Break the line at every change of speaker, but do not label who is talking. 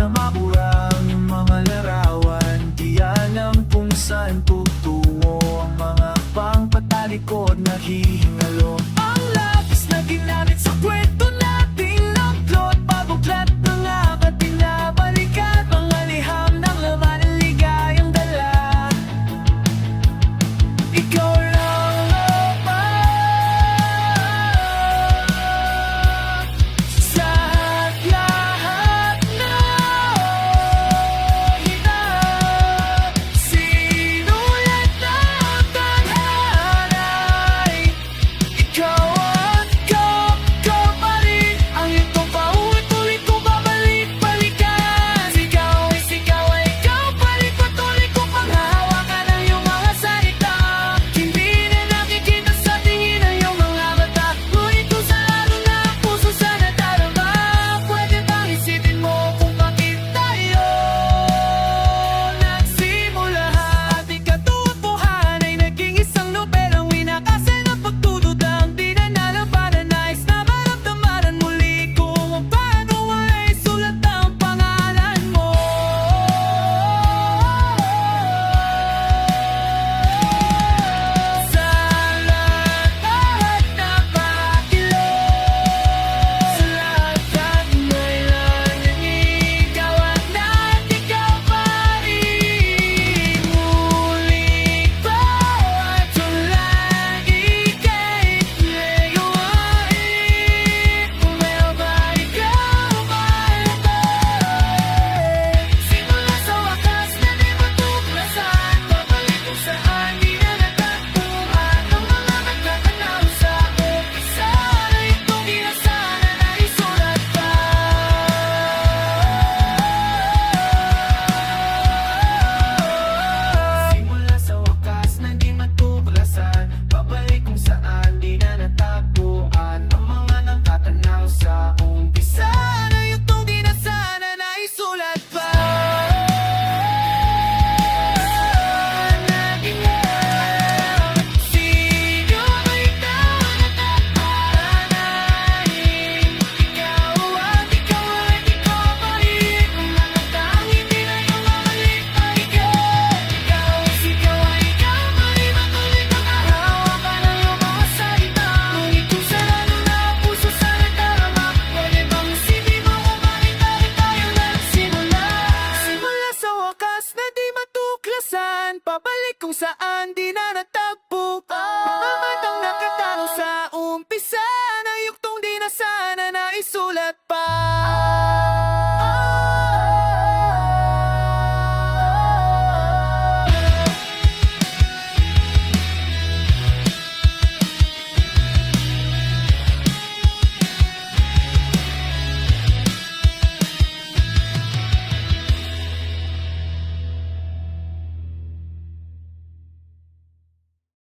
na mabura ang mga larawan. Di alam kung saan tutungo ang mga pangpatalikod na hihingalo. Ang lapis na ginamit sa kwento nating naglot, pabuklat na nga at pinabalikat mga liham ng laman ng ligayang dala. Ikaw lang sa lahat na hinap. Sinulat ng tadhana'y ikaw at ikaw pa rin. Ang itong paulit-ulit kong babalik-balikan. Sigaw ay ikaw pa rin. Patuloy kong panghahawakan ang iyong mga salita. Hindi na nakikita sa tingin ang iyong mga mata, ngunit kung sa lalo na ang puso sa nadarama. Pwede bang isipin mo kung bakit tayo nagsimula? Ating katotohanan ay naging isang nobelang winakasan ng pagdududang di na nalabanan. Nais na maramdaman muli kung paano ay sulat ang pangalan mo. Sa lahat na pakilot, sa lahat may nangingigaw at ikaw pa rin. Muling bawat ulan ika'y gawain. Kumaya ba ikaw mahalay? Simula sa wakas na di matuklasan, babalik kung saan di na natagpuan ang mga nagtatanaw sa umpisa na itong di na sana naisulat pa. Simula sa wakas na di matuklasan, babalik kung saan di na natagpuan ang mga nagtatanaw sa umpisa na itong di na sana naisulat pa. Naging lang sino ba ikaw na tatanay? Ikaw at ikaw pa rin. Ang mga tanging di na yung mabalik pa ikaw. Sigaw ay ikaw pa rin. Patuloy kang hahawakan ang iyong mga salita. Ngunit kung sa lalo na ang puso sa nadarama, pwede bang isipin mo kung bakit tayo nagsimula? Simula sa wakas na di matuklasan, pabalik kung saan di na natagpuan. Mga matang nakatalo sa umpisa na yuktong di na sana naisulat pa.